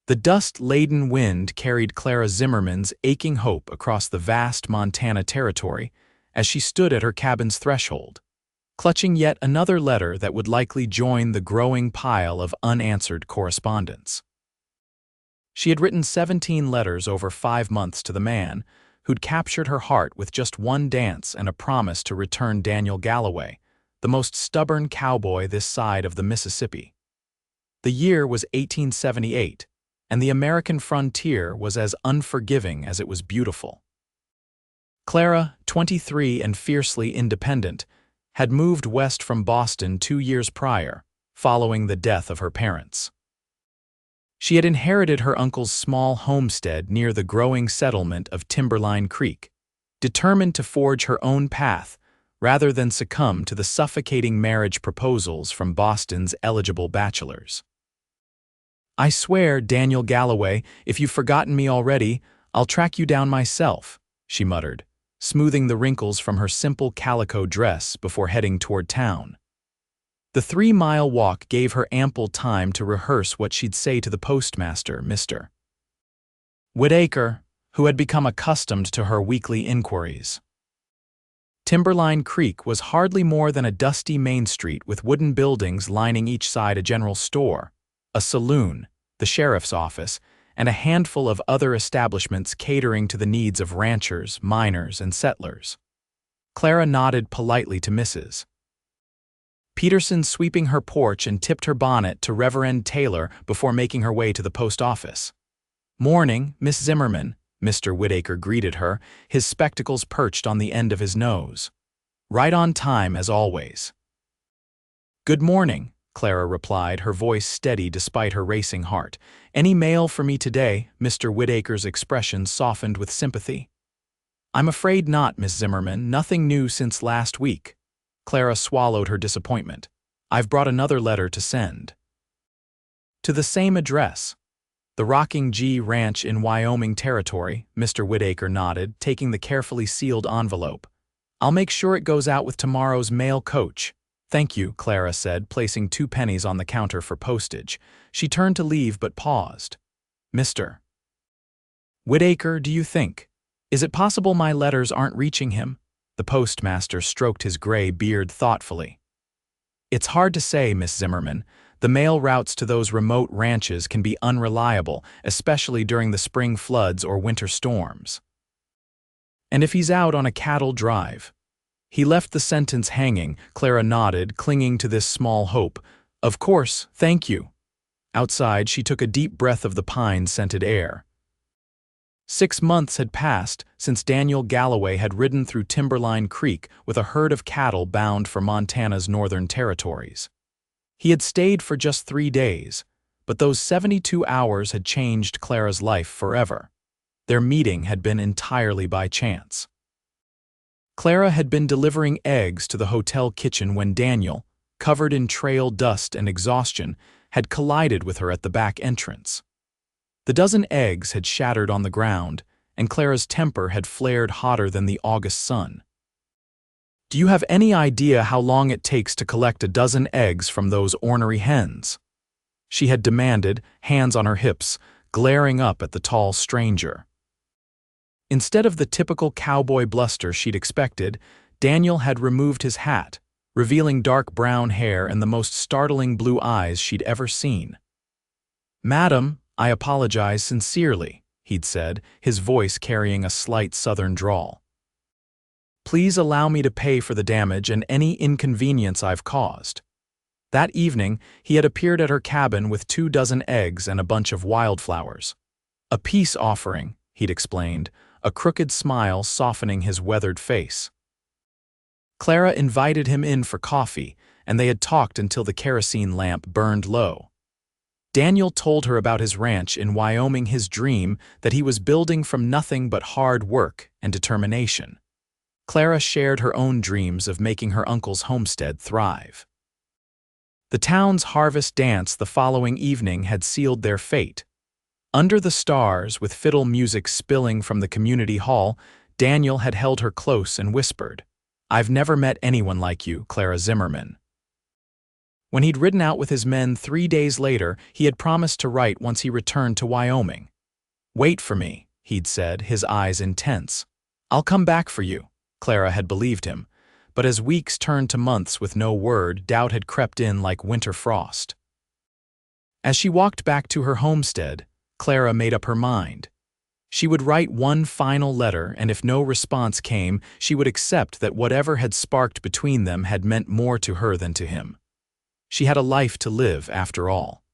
The dust-laden wind carried Clara Zimmerman's aching hope across the vast Montana territory as she stood at her cabin's threshold, clutching yet another letter that would likely join the growing pile of unanswered correspondence. She had written 17 letters over 5 months to the man who'd captured her heart with just one dance and a promise to return Daniel Galloway, the most stubborn cowboy this side of the Mississippi. The year was 1878, and the American frontier was as unforgiving as it was beautiful. Clara, 23 and fiercely independent, had moved west from Boston 2 years prior, following the death of her parents. She had inherited her uncle's small homestead near the growing settlement of Timberline Creek, determined to forge her own path rather than succumb to the suffocating marriage proposals from Boston's eligible bachelors. "I swear, Daniel Galloway, if you've forgotten me already, I'll track you down myself," she muttered, smoothing the wrinkles from her simple calico dress before heading toward town. The 3-mile walk gave her ample time to rehearse what she'd say to the postmaster, Mr. Whitaker, who had become accustomed to her weekly inquiries. Timberline Creek was hardly more than a dusty main street with wooden buildings lining each side, a general store, a saloon, the sheriff's office, and a handful of other establishments catering to the needs of ranchers, miners, and settlers. Clara nodded politely to Mrs. Peterson, sweeping her porch, and tipped her bonnet to Reverend Taylor before making her way to the post office. "Morning, Miss Zimmerman," Mr. Whitaker greeted her, his spectacles perched on the end of his nose. "Right on time, as always." "Good morning," Clara replied, her voice steady despite her racing heart. "Any mail for me today?" Mr. Whitaker's expression softened with sympathy. "I'm afraid not, Miss Zimmerman. Nothing new since last week." Clara swallowed her disappointment. "I've brought another letter to send." "To the same address?" "The Rocking G Ranch in Wyoming Territory," Mr. Whitaker nodded, taking the carefully sealed envelope. "I'll make sure it goes out with tomorrow's mail coach." "Thank you," Clara said, placing 2 pennies on the counter for postage. She turned to leave but paused. "Mr. Whitaker, do you think? Is it possible my letters aren't reaching him?" The postmaster stroked his gray beard thoughtfully. "It's hard to say, Miss Zimmerman. The mail routes to those remote ranches can be unreliable, especially during the spring floods or winter storms. And if he's out on a cattle drive." He left the sentence hanging. Clara nodded, clinging to this small hope. "Of course, thank you." Outside, she took a deep breath of the pine-scented air. 6 months had passed since Daniel Galloway had ridden through Timberline Creek with a herd of cattle bound for Montana's northern territories. He had stayed for just 3 days, but those 72 hours had changed Clara's life forever. Their meeting had been entirely by chance. Clara had been delivering eggs to the hotel kitchen when Daniel, covered in trail dust and exhaustion, had collided with her at the back entrance. The dozen eggs had shattered on the ground, and Clara's temper had flared hotter than the August sun. "Do you have any idea how long it takes to collect a dozen eggs from those ornery hens?" she had demanded, hands on her hips, glaring up at the tall stranger. Instead of the typical cowboy bluster she'd expected, Daniel had removed his hat, revealing dark brown hair and the most startling blue eyes she'd ever seen. "Madam, I apologize sincerely," he'd said, his voice carrying a slight southern drawl. "Please allow me to pay for the damage and any inconvenience I've caused." That evening, he had appeared at her cabin with 2 dozen eggs and a bunch of wildflowers. "A peace offering," he'd explained, a crooked smile softening his weathered face. Clara invited him in for coffee, and they had talked until the kerosene lamp burned low. Daniel told her about his ranch in Wyoming, his dream that he was building from nothing but hard work and determination. Clara shared her own dreams of making her uncle's homestead thrive. The town's harvest dance the following evening had sealed their fate. Under the stars, with fiddle music spilling from the community hall, Daniel had held her close and whispered, "I've never met anyone like you, Clara Zimmerman." When he'd ridden out with his men 3 days later, he had promised to write once he returned to Wyoming. "Wait for me," he'd said, his eyes intense. "I'll come back for you." Clara had believed him, but as weeks turned to months with no word, doubt had crept in like winter frost. As she walked back to her homestead, Clara made up her mind. She would write one final letter, and if no response came, she would accept that whatever had sparked between them had meant more to her than to him. She had a life to live, after all.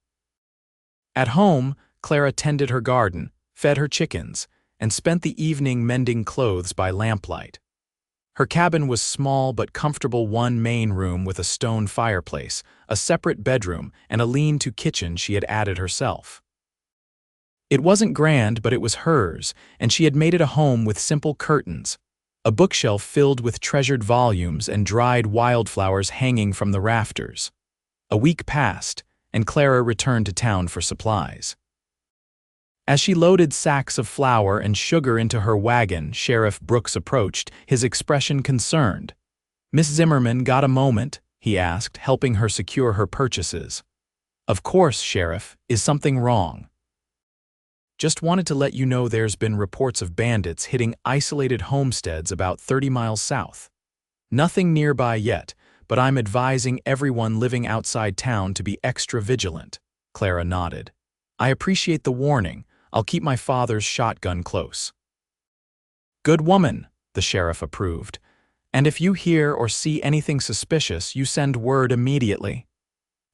At home, Clara tended her garden, fed her chickens, and spent the evening mending clothes by lamplight. Her cabin was small but comfortable, one main room with a stone fireplace, a separate bedroom, and a lean-to kitchen she had added herself. It wasn't grand, but it was hers, and she had made it a home with simple curtains, a bookshelf filled with treasured volumes and dried wildflowers hanging from the rafters. A week passed, and Clara returned to town for supplies. As she loaded sacks of flour and sugar into her wagon, Sheriff Brooks approached, his expression concerned. "Miss Zimmerman got a moment?" he asked, helping her secure her purchases. "Of course, Sheriff. Is something wrong?" "Just wanted to let you know there's been reports of bandits hitting isolated homesteads about 30 miles south. Nothing nearby yet, but I'm advising everyone living outside town to be extra vigilant." Clara nodded. "I appreciate the warning. I'll keep my father's shotgun close." "Good woman," the sheriff approved. "And if you hear or see anything suspicious, you send word immediately."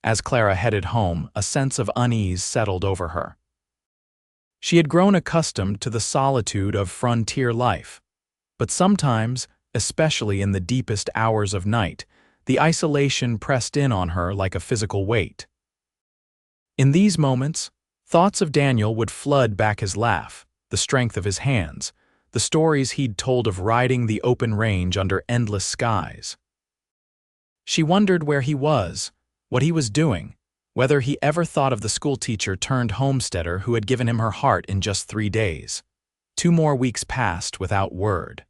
As Clara headed home, a sense of unease settled over her. She had grown accustomed to the solitude of frontier life, but sometimes, especially in the deepest hours of night, the isolation pressed in on her like a physical weight. In these moments, thoughts of Daniel would flood back: his laugh, the strength of his hands, the stories he'd told of riding the open range under endless skies. She wondered where he was, what he was doing, whether he ever thought of the schoolteacher turned homesteader who had given him her heart in just 3 days. 2 more weeks passed without word.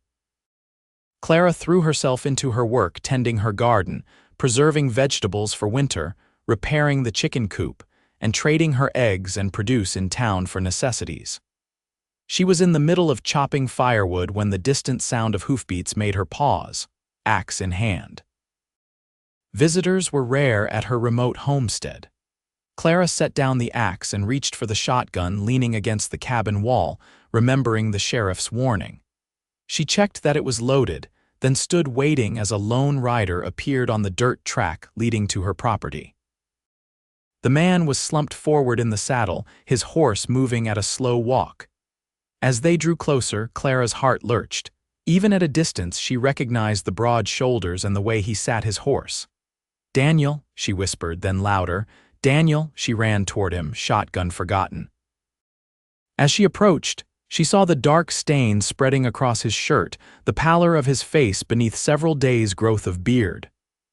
Clara threw herself into her work tending her garden, preserving vegetables for winter, repairing the chicken coop, and trading her eggs and produce in town for necessities. She was in the middle of chopping firewood when the distant sound of hoofbeats made her pause, axe in hand. Visitors were rare at her remote homestead. Clara set down the axe and reached for the shotgun leaning against the cabin wall, remembering the sheriff's warning. She checked that it was loaded, then stood waiting as a lone rider appeared on the dirt track leading to her property. The man was slumped forward in the saddle, his horse moving at a slow walk. As they drew closer, Clara's heart lurched. Even at a distance, she recognized the broad shoulders and the way he sat his horse. "Daniel," she whispered, then louder. "Daniel," she ran toward him, shotgun forgotten. As she approached, she saw the dark stain spreading across his shirt, the pallor of his face beneath several days' growth of beard.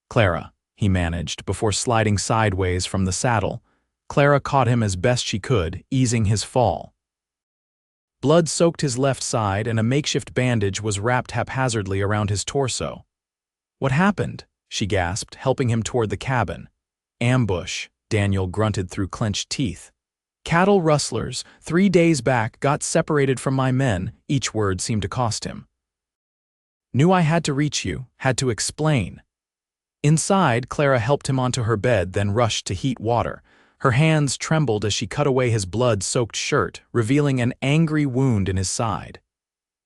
"Clara," he managed, before sliding sideways from the saddle. Clara caught him as best she could, easing his fall. Blood soaked his left side, and a makeshift bandage was wrapped haphazardly around his torso. "What happened?" she gasped, helping him toward the cabin. "Ambush," Daniel grunted through clenched teeth. "Cattle rustlers, 3 days back, got separated from my men," each word seemed to cost him. "Knew I had to reach you, had to explain." Inside, Clara helped him onto her bed, then rushed to heat water. Her hands trembled as she cut away his blood-soaked shirt, revealing an angry wound in his side.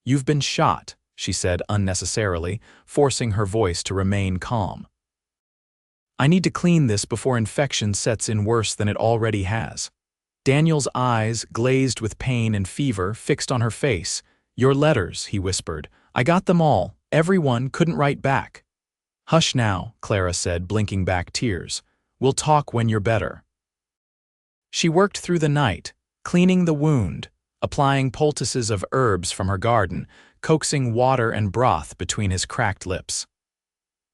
"You've been shot," she said unnecessarily, forcing her voice to remain calm. "I need to clean this before infection sets in worse than it already has." Daniel's eyes, glazed with pain and fever, fixed on her face. "Your letters," he whispered. "I got them all. Everyone couldn't write back." "Hush now," Clara said, blinking back tears. "We'll talk when you're better." She worked through the night, cleaning the wound, applying poultices of herbs from her garden, coaxing water and broth between his cracked lips.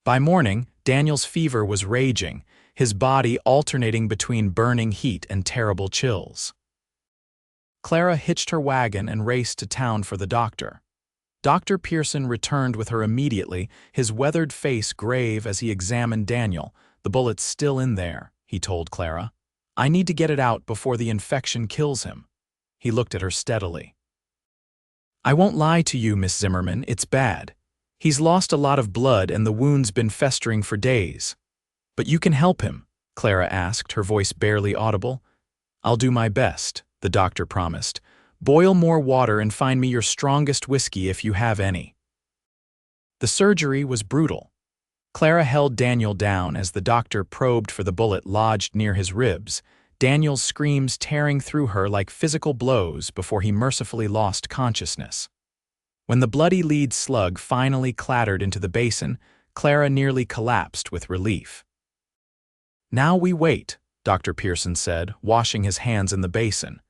By morning, Daniel's fever was raging, his body alternating between burning heat and terrible chills. Clara hitched her wagon and raced to town for the doctor. Dr. Pearson returned with her immediately, his weathered face grave as he examined Daniel, The bullet's still in there, he told Clara. I need to get it out before the infection kills him. He looked at her steadily. I won't lie to you, Miss Zimmerman, it's bad. He's lost a lot of blood and the wound's been festering for days. But you can help him, Clara asked, her voice barely audible. I'll do my best, the doctor promised. Boil more water and find me your strongest whiskey if you have any. The surgery was brutal. Clara held Daniel down as the doctor probed for the bullet lodged near his ribs, Daniel's screams tearing through her like physical blows before he mercifully lost consciousness. When the bloody lead slug finally clattered into the basin, Clara nearly collapsed with relief. Now we wait, Dr. Pearson said, washing his hands in the basin.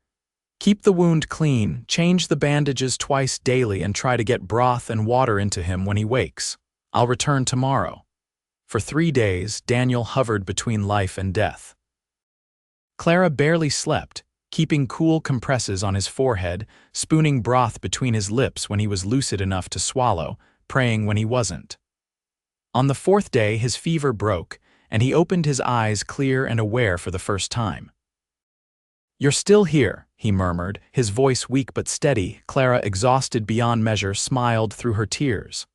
Keep the wound clean, change the bandages twice daily, and try to get broth and water into him when he wakes. I'll return tomorrow. For 3 days, Daniel hovered between life and death. Clara barely slept, keeping cool compresses on his forehead, spooning broth between his lips when he was lucid enough to swallow, praying when he wasn't. On the 4th day, his fever broke, and he opened his eyes clear and aware for the first time. You're still here, he murmured, his voice weak but steady. Clara, exhausted beyond measure, smiled through her tears.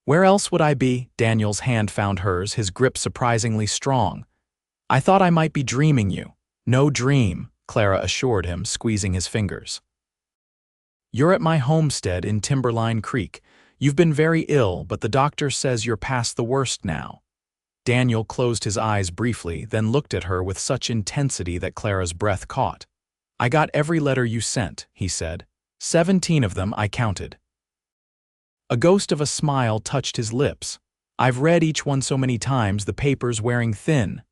Where else would I be? Daniel's hand found hers, his grip surprisingly strong. I thought I might be dreaming you. No dream, Clara assured him, squeezing his fingers. You're at my homestead in Timberline Creek. You've been very ill, but the doctor says you're past the worst now. Daniel closed his eyes briefly, then looked at her with such intensity that Clara's breath caught. I got every letter you sent, he said. 17 of them, I counted. A ghost of a smile touched his lips. I've read each one so many times, the paper's wearing thin.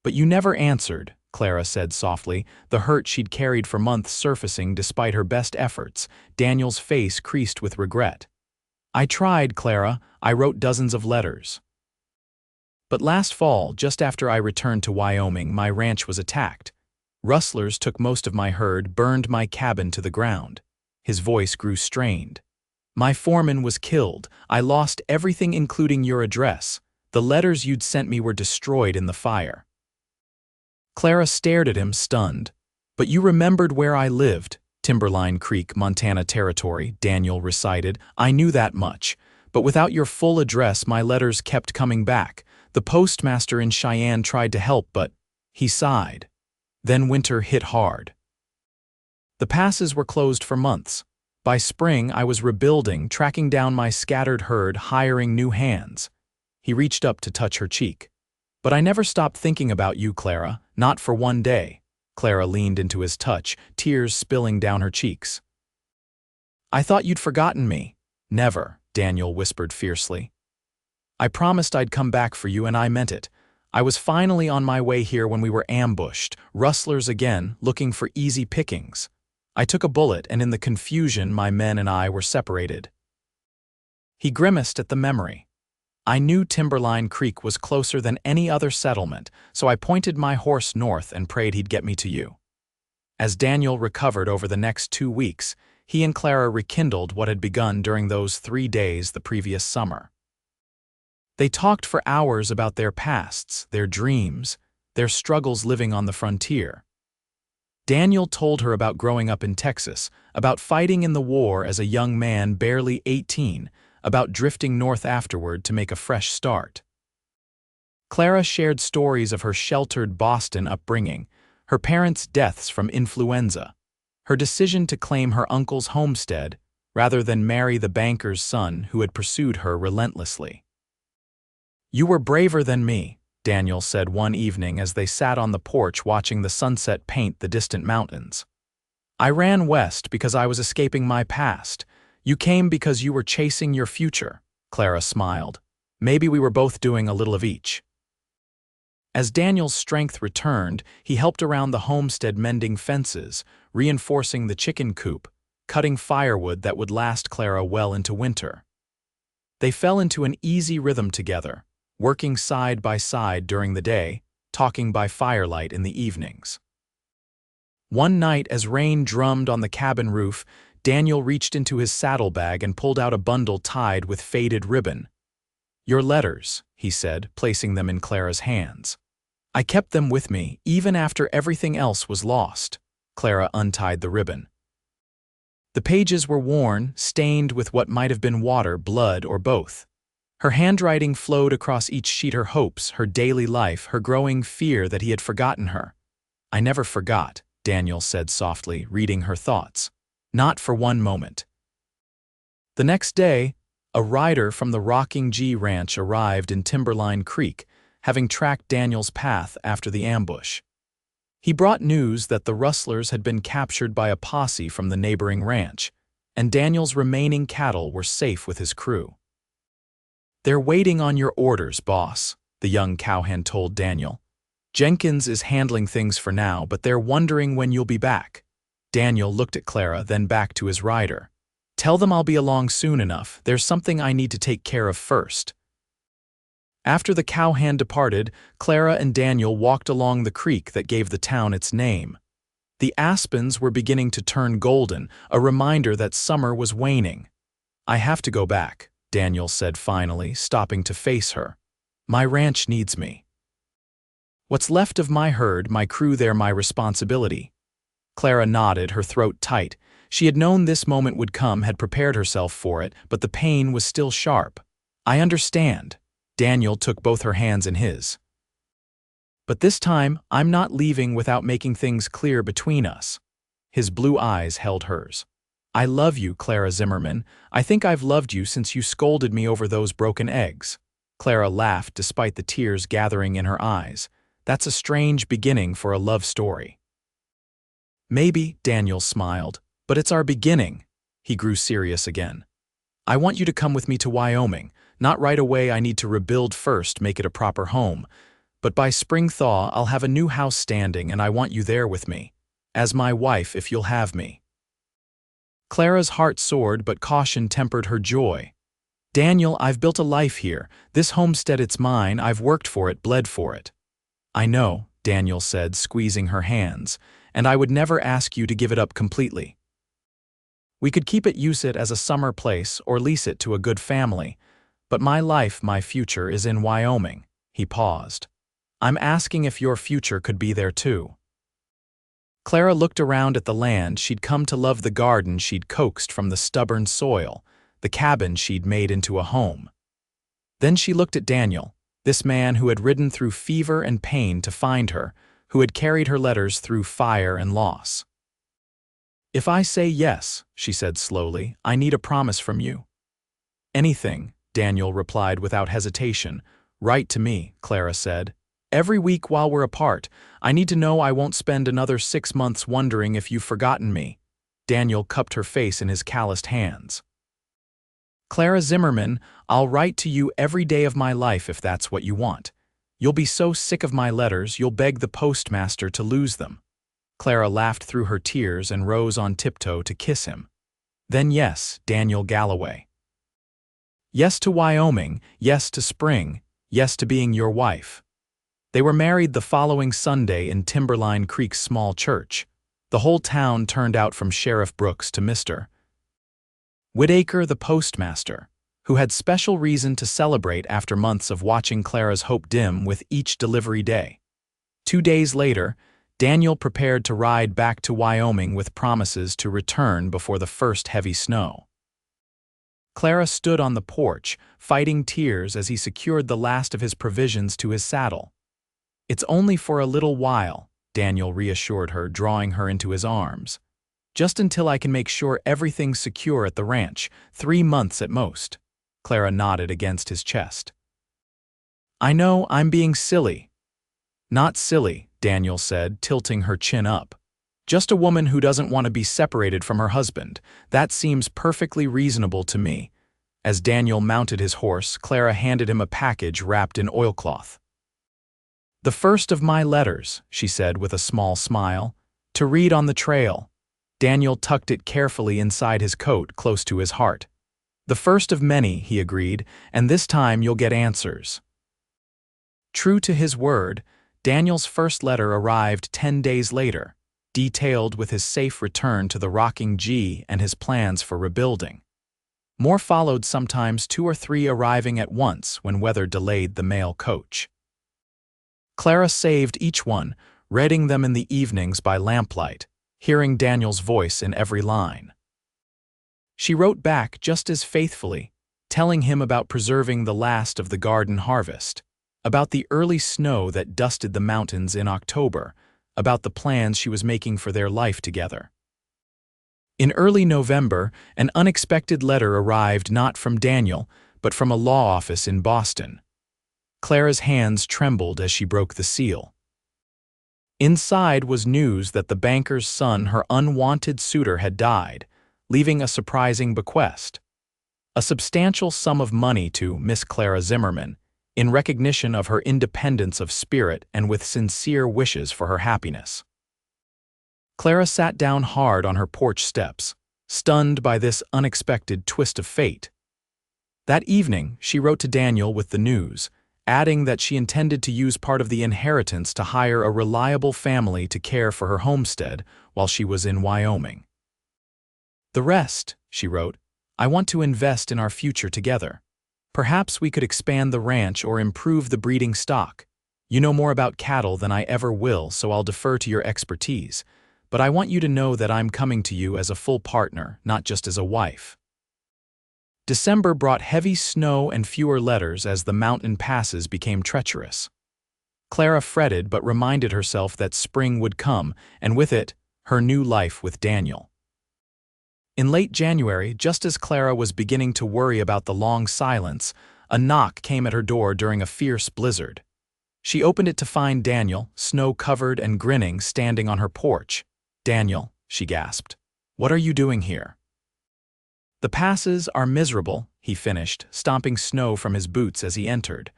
But you never answered, Clara said softly, the hurt she'd carried for months surfacing despite her best efforts. Daniel's face creased with regret. I tried, Clara. I wrote dozens of letters. But last fall, just after I returned to Wyoming, my ranch was attacked. Rustlers took most of my herd, burned my cabin to the ground. His voice grew strained. My foreman was killed. I lost everything including your address. The letters you'd sent me were destroyed in the fire. Clara stared at him, stunned. But you remembered where I lived. Timberline Creek, Montana Territory, Daniel recited. I knew that much. But without your full address, my letters kept coming back. The postmaster in Cheyenne tried to help, but he sighed. Then winter hit hard. The passes were closed for months. By spring, I was rebuilding, tracking down my scattered herd, hiring new hands. He reached up to touch her cheek. But I never stopped thinking about you, Clara, not for one day. Clara leaned into his touch, tears spilling down her cheeks. I thought you'd forgotten me. Never, Daniel whispered fiercely. I promised I'd come back for you, and I meant it. I was finally on my way here when we were ambushed, rustlers again, looking for easy pickings. I took a bullet, and in the confusion, my men and I were separated. He grimaced at the memory. I knew Timberline Creek was closer than any other settlement, so I pointed my horse north and prayed he'd get me to you. As Daniel recovered over the next 2 weeks, he and Clara rekindled what had begun during those 3 days the previous summer. They talked for hours about their pasts, their dreams, their struggles living on the frontier. Daniel told her about growing up in Texas, about fighting in the war as a young man barely 18, about drifting north afterward to make a fresh start. Clara shared stories of her sheltered Boston upbringing, her parents' deaths from influenza, her decision to claim her uncle's homestead rather than marry the banker's son who had pursued her relentlessly. You were braver than me, Daniel said one evening as they sat on the porch watching the sunset paint the distant mountains. I ran west because I was escaping my past. You came because you were chasing your future, Clara smiled. Maybe we were both doing a little of each. As Daniel's strength returned, he helped around the homestead mending fences, reinforcing the chicken coop, cutting firewood that would last Clara well into winter. They fell into an easy rhythm together, working side by side during the day, talking by firelight in the evenings. One night, as rain drummed on the cabin roof, Daniel reached into his saddlebag and pulled out a bundle tied with faded ribbon. "Your letters," he said, placing them in Clara's hands. "I kept them with me, even after everything else was lost." Clara untied the ribbon. The pages were worn, stained with what might have been water, blood, or both. Her handwriting flowed across each sheet, her hopes, her daily life, her growing fear that he had forgotten her. "I never forgot," Daniel said softly, reading her thoughts. "Not for one moment." The next day, a rider from the Rocking G Ranch arrived in Timberline Creek, having tracked Daniel's path after the ambush. He brought news that the rustlers had been captured by a posse from the neighboring ranch, and Daniel's remaining cattle were safe with his crew. "They're waiting on your orders, boss," the young cowhand told Daniel. "Jenkins is handling things for now, but they're wondering when you'll be back." Daniel looked at Clara, then back to his rider. "Tell them I'll be along soon enough. There's something I need to take care of first." After the cowhand departed, Clara and Daniel walked along the creek that gave the town its name. The aspens were beginning to turn golden, a reminder that summer was waning. "I have to go back," Daniel said finally, stopping to face her. "My ranch needs me. What's left of my herd, my crew, they're my responsibility." Clara nodded, her throat tight. She had known this moment would come, had prepared herself for it, but the pain was still sharp. "I understand." Daniel took both her hands in his. "But this time, I'm not leaving without making things clear between us." His blue eyes held hers. "I love you, Clara Zimmerman. I think I've loved you since you scolded me over those broken eggs." Clara laughed despite the tears gathering in her eyes. "That's a strange beginning for a love story." "Maybe," Daniel smiled, "but it's our beginning." He grew serious again. "I want you to come with me to Wyoming. Not right away, I need to rebuild first, make it a proper home. But by spring thaw, I'll have a new house standing, and I want you there with me. As my wife, if you'll have me." Clara's heart soared, but caution tempered her joy. "Daniel, I've built a life here. This homestead, it's mine. I've worked for it, bled for it." "I know," Daniel said, squeezing her hands, "and I would never ask you to give it up completely. We could use it as a summer place or lease it to a good family. But my life, my future, is in Wyoming." He paused. "I'm asking if your future could be there too." Clara looked around at the land. She'd come to love the garden she'd coaxed from the stubborn soil, the cabin she'd made into a home. Then she looked at Daniel, this man who had ridden through fever and pain to find her, who had carried her letters through fire and loss. "If I say yes," she said slowly, "I need a promise from you." "Anything," Daniel replied without hesitation. "Write to me," Clara said. "Every week while we're apart. I need to know I won't spend another 6 months wondering if you've forgotten me." Daniel cupped her face in his calloused hands. "Clara Zimmerman, I'll write to you every day of my life if that's what you want. You'll be so sick of my letters, you'll beg the postmaster to lose them." Clara laughed through her tears and rose on tiptoe to kiss him. "Then yes, Daniel Galloway. Yes to Wyoming, yes to spring, yes to being your wife." They were married the following Sunday in Timberline Creek's small church. The whole town turned out from Sheriff Brooks to Mr. Whitaker, the postmaster, who had special reason to celebrate after months of watching Clara's hope dim with each delivery day. 2 days later, Daniel prepared to ride back to Wyoming with promises to return before the first heavy snow. Clara stood on the porch, fighting tears as he secured the last of his provisions to his saddle. "It's only for a little while," Daniel reassured her, drawing her into his arms. "Just until I can make sure everything's secure at the ranch, 3 months at most." Clara nodded against his chest. "I know I'm being silly." "Not silly," Daniel said, tilting her chin up. "Just a woman who doesn't want to be separated from her husband. That seems perfectly reasonable to me." As Daniel mounted his horse, Clara handed him a package wrapped in oilcloth. "The first of my letters," she said with a small smile, "to read on the trail." Daniel tucked it carefully inside his coat, close to his heart. "The first of many," he agreed, "and this time you'll get answers." True to his word, Daniel's first letter arrived 10 days later, detailed with his safe return to the Rocking G and his plans for rebuilding. More followed, sometimes 2 or 3 arriving at once when weather delayed the mail coach. Clara saved each one, reading them in the evenings by lamplight, hearing Daniel's voice in every line. She wrote back just as faithfully, telling him about preserving the last of the garden harvest, about the early snow that dusted the mountains in October, about the plans she was making for their life together. In early November, an unexpected letter arrived not from Daniel, but from a law office in Boston. Clara's hands trembled as she broke the seal. Inside was news that the banker's son, her unwanted suitor, had died, leaving a surprising bequest. A substantial sum of money to Miss Clara Zimmerman, in recognition of her independence of spirit and with sincere wishes for her happiness. Clara sat down hard on her porch steps, stunned by this unexpected twist of fate. That evening, she wrote to Daniel with the news, adding that she intended to use part of the inheritance to hire a reliable family to care for her homestead while she was in Wyoming. "The rest," she wrote, "I want to invest in our future together. Perhaps we could expand the ranch or improve the breeding stock. You know more about cattle than I ever will, so I'll defer to your expertise. But I want you to know that I'm coming to you as a full partner, not just as a wife." December brought heavy snow and fewer letters as the mountain passes became treacherous. Clara fretted but reminded herself that spring would come, and with it, her new life with Daniel. In late January, just as Clara was beginning to worry about the long silence, a knock came at her door during a fierce blizzard. She opened it to find Daniel, snow-covered and grinning, standing on her porch. "Daniel," she gasped, "what are you doing here?" "The passes are miserable," he finished, stomping snow from his boots as he entered.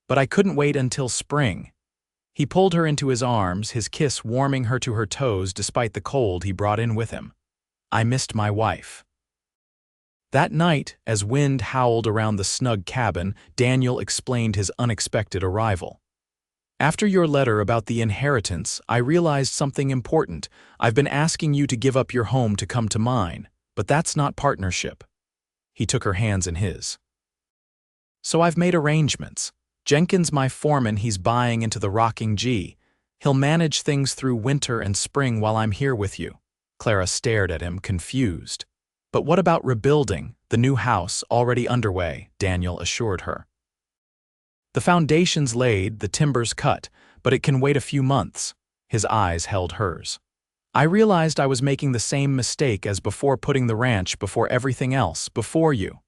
"But I couldn't wait until spring." He pulled her into his arms, his kiss warming her to her toes despite the cold he brought in with him. "I missed my wife." That night, as wind howled around the snug cabin, Daniel explained his unexpected arrival. "After your letter about the inheritance, I realized something important. I've been asking you to give up your home to come to mine, but that's not partnership." He took her hands in his. "So I've made arrangements. Jenkins, my foreman, he's buying into the Rocking G. He'll manage things through winter and spring while I'm here with you." Clara stared at him, confused. "But what about rebuilding, the new house already underway?" Daniel assured her. "The foundation's laid, the timber's cut, but it can wait a few months." His eyes held hers. "I realized I was making the same mistake as before, putting the ranch before everything else, before you."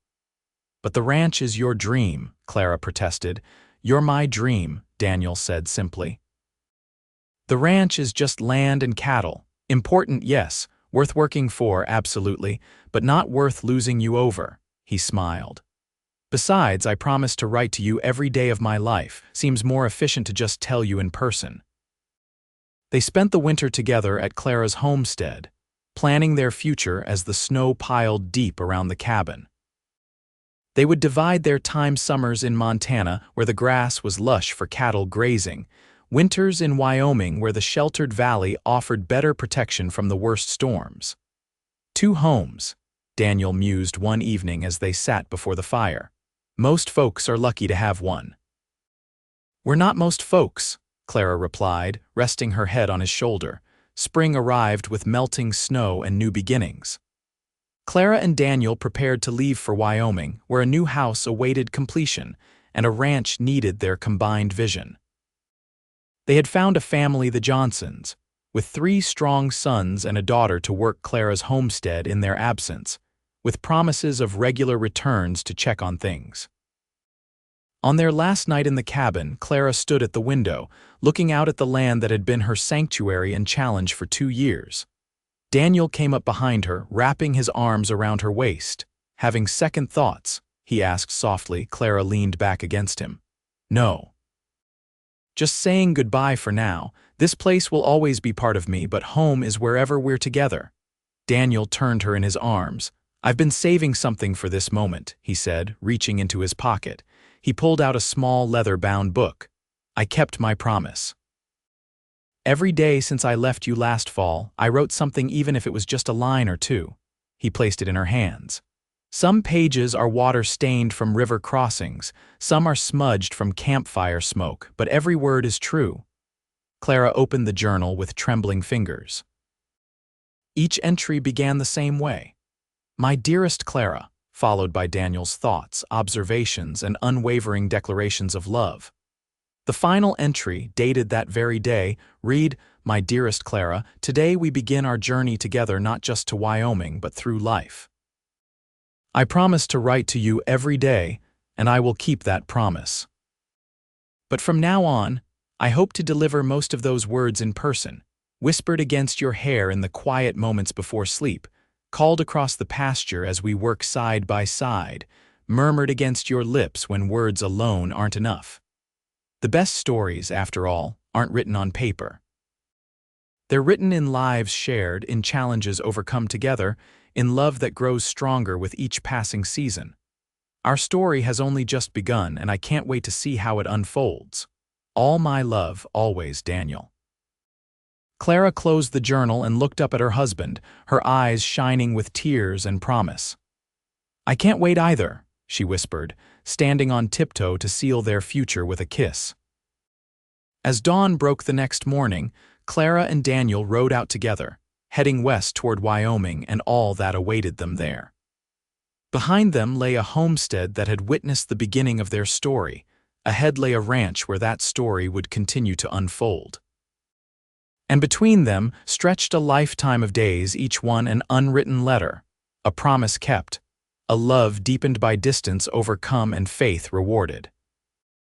"But the ranch is your dream," Clara protested. "You're my dream," Daniel said simply. "The ranch is just land and cattle. Important, yes, worth working for, absolutely, but not worth losing you over." He smiled. "Besides, I promise to write to you every day of my life. Seems more efficient to just tell you in person." They spent the winter together at Clara's homestead, planning their future as the snow piled deep around the cabin. They would divide their time: summers in Montana, where the grass was lush for cattle grazing, winters in Wyoming, where the sheltered valley offered better protection from the worst storms. "Two homes," Daniel mused one evening as they sat before the fire. "Most folks are lucky to have one." "We're not most folks," Clara replied, resting her head on his shoulder. Spring arrived with melting snow and new beginnings. Clara and Daniel prepared to leave for Wyoming, where a new house awaited completion, and a ranch needed their combined vision. They had found a family, the Johnsons, with 3 strong sons and a daughter to work Clara's homestead in their absence, with promises of regular returns to check on things. On their last night in the cabin, Clara stood at the window, looking out at the land that had been her sanctuary and challenge for 2 years. Daniel came up behind her, wrapping his arms around her waist. "Having second thoughts?" he asked softly. Clara leaned back against him. "No. Just saying goodbye for now. This place will always be part of me, but home is wherever we're together." Daniel turned her in his arms. "I've been saving something for this moment," he said, reaching into his pocket. He pulled out a small leather-bound book. "I kept my promise. Every day since I left you last fall, I wrote something, even if it was just a line or two." He placed it in her hands. Some pages are water-stained from river crossings, some are smudged from campfire smoke, but every word is true. Clara opened the journal with trembling fingers. Each entry began the same way. My dearest Clara, followed by Daniel's thoughts, observations, and unwavering declarations of love. The final entry, dated that very day, read, My dearest Clara, today we begin our journey together not just to Wyoming but through life. I promise to write to you every day, and I will keep that promise. But from now on, I hope to deliver most of those words in person, whispered against your hair in the quiet moments before sleep, called across the pasture as we work side by side, murmured against your lips when words alone aren't enough. The best stories, after all, aren't written on paper. They're written in lives shared, in challenges overcome together, in love that grows stronger with each passing season. Our story has only just begun, and I can't wait to see how it unfolds. All my love, always, Daniel. Clara closed the journal and looked up at her husband, her eyes shining with tears and promise. I can't wait either, she whispered, standing on tiptoe to seal their future with a kiss. As dawn broke the next morning, Clara and Daniel rode out together, heading west toward Wyoming and all that awaited them there. Behind them lay a homestead that had witnessed the beginning of their story. Ahead lay a ranch where that story would continue to unfold. And between them stretched a lifetime of days, each one an unwritten letter, a promise kept, a love deepened by distance overcome and faith rewarded.